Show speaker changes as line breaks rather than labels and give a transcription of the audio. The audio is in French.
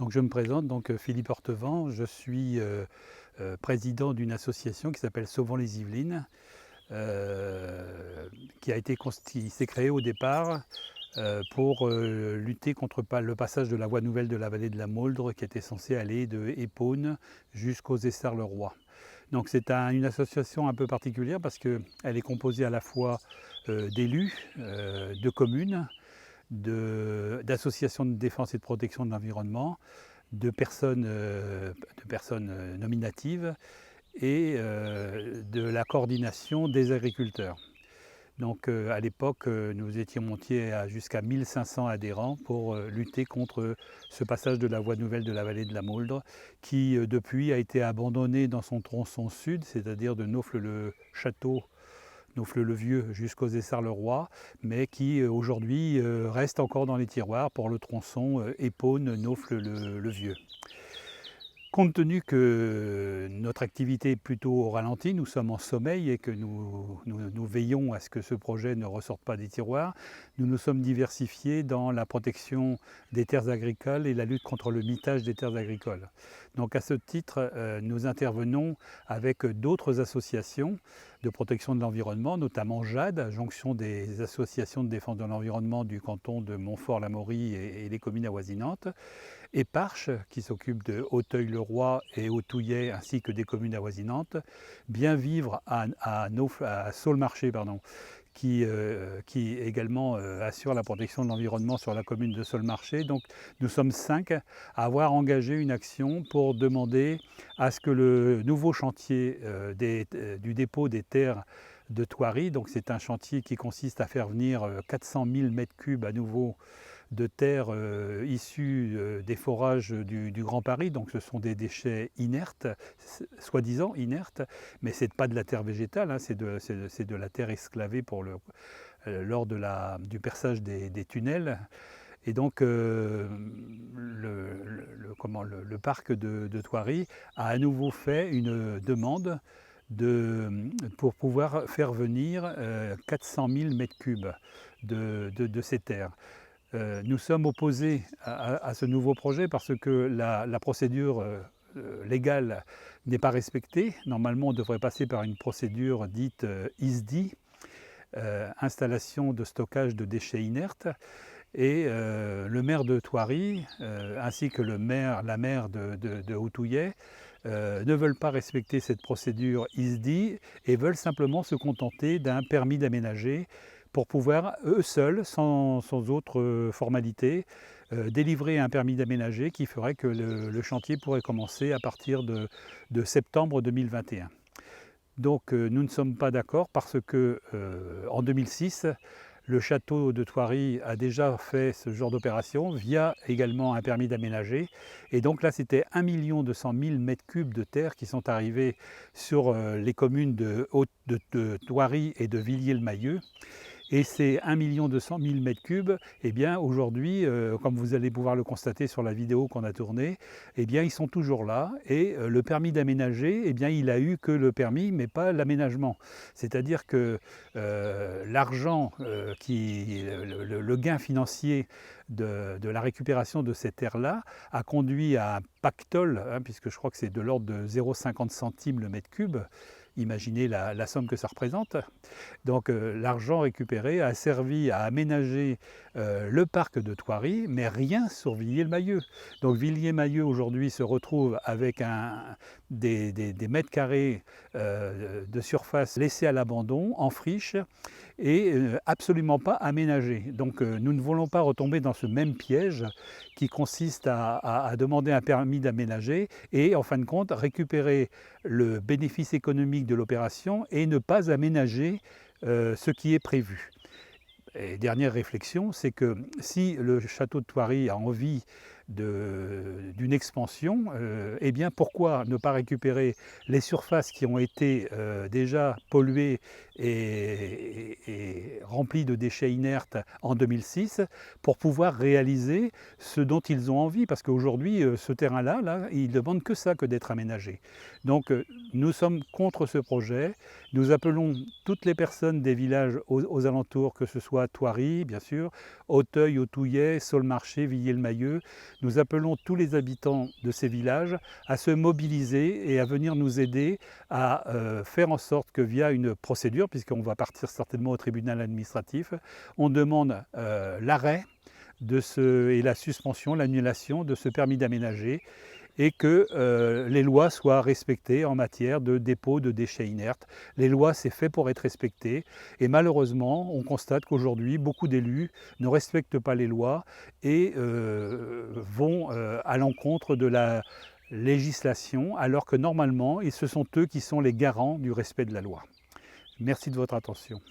Donc je me présente, donc Philippe Ortevant, je suis président d'une association qui s'appelle Sauvons les Yvelines, qui s'est créée au départ pour lutter contre le passage de la voie nouvelle de la vallée de la Mauldre qui était censée aller de Épône jusqu'aux Essarts-le-Roi. Donc c'est une association un peu particulière parce qu'elle est composée à la fois d'élus, de communes, d'associations de défense et de protection de l'environnement, de personnes nominatives et de la coordination des agriculteurs. Donc à l'époque, nous étions montés à jusqu'à 1500 adhérents pour lutter contre ce passage de la voie nouvelle de la vallée de la Mauldre qui depuis a été abandonné dans son tronçon sud, c'est-à-dire de Naufle-le-Château, Naufle-le-Vieux jusqu'aux Essarts-le-Roi, mais qui aujourd'hui reste encore dans les tiroirs pour le tronçon Épône-Naufle-le-Vieux. Compte tenu que notre activité est plutôt au ralenti, nous sommes en sommeil et que nous veillons à ce que ce projet ne ressorte pas des tiroirs, nous nous sommes diversifiés dans la protection des terres agricoles et la lutte contre le mitage des terres agricoles. Donc à ce titre, nous intervenons avec d'autres associations de protection de l'environnement, notamment JAD, Jonction des associations de défense de l'environnement du canton de Montfort-l'Amaury et les communes avoisinantes, Éparche, qui s'occupe de Auteuil-le-Roi et Autouillet, ainsi que des communes avoisinantes, Bien Vivre à Saulx-Marché, qui également assure la protection de l'environnement sur la commune de Saulx-Marché. Donc nous sommes 5 à avoir engagé une action pour demander à ce que le nouveau chantier du dépôt des terres de Thoiry, donc c'est un chantier qui consiste à faire venir 400 000 m3 à nouveau de terre issues des forages du Grand Paris, donc ce sont des déchets inertes, soi-disant inertes, mais ce n'est pas de la terre végétale, hein, c'est de la terre exclavée lors du perçage des tunnels. Et donc le parc de Thoiry a à nouveau fait une demande pour pouvoir faire venir 400 000 m3 de ces terres. Nous sommes opposés à ce nouveau projet parce que la procédure légale n'est pas respectée. Normalement, on devrait passer par une procédure dite ISDI, installation de stockage de déchets inertes. Et le maire de Thoiry, ainsi que la maire de Autouillet, ne veulent pas respecter cette procédure ISDI et veulent simplement se contenter d'un permis d'aménager pour pouvoir, eux seuls, sans autre formalité, délivrer un permis d'aménager qui ferait que le chantier pourrait commencer à partir de septembre 2021. Donc nous ne sommes pas d'accord parce que en 2006, le château de Thoiry a déjà fait ce genre d'opération via également un permis d'aménager. Et donc là, c'était 1 200 000 m3 de terre qui sont arrivés sur les communes de Thoiry et de Villiers-le-Mahieu. Et ces 1 200 000 m3, eh bien aujourd'hui, comme vous allez pouvoir le constater sur la vidéo qu'on a tournée, eh bien ils sont toujours là. Et le permis d'aménager, eh bien il a eu que le permis, mais pas l'aménagement. C'est-à-dire que l'argent, le gain financier de la récupération de ces terres-là a conduit à un pactole, hein, puisque je crois que c'est de l'ordre de 0,50 centimes le mètre cube. Imaginez la somme que ça représente. Donc l'argent récupéré a servi à aménager le parc de Thoiry, mais rien sur Villiers-le-Mahieu. Donc Villiers-le-Mahieu aujourd'hui se retrouve avec des mètres carrés de surface laissés à l'abandon, en friche, et absolument pas aménagés. Donc nous ne voulons pas retomber dans ce même piège qui consiste à demander un permis d'aménager et en fin de compte récupérer le bénéfice économique de l'opération et ne pas aménager ce qui est prévu. Et dernière réflexion, c'est que si le château de Thoiry a envie d'une expansion, eh bien pourquoi ne pas récupérer les surfaces qui ont été déjà polluées et remplies de déchets inertes en 2006 pour pouvoir réaliser ce dont ils ont envie, parce qu'aujourd'hui ce terrain-là, il ne demande que ça, que d'être aménagé. Donc nous sommes contre ce projet, nous appelons toutes les personnes des villages aux alentours, que ce soit Thoiry bien sûr, Auteuil, Autouillet, Saulx-Marché, Villiers-le-Mahieu, Nous appelons tous les habitants de ces villages à se mobiliser et à venir nous aider à faire en sorte que via une procédure, puisqu'on va partir certainement au tribunal administratif, on demande l'arrêt et la suspension, l'annulation de ce permis d'aménager, et que les lois soient respectées en matière de dépôt de déchets inertes. Les lois, c'est fait pour être respecté, et malheureusement, on constate qu'aujourd'hui, beaucoup d'élus ne respectent pas les lois et vont à l'encontre de la législation, alors que normalement, ce sont eux qui sont les garants du respect de la loi. Merci de votre attention.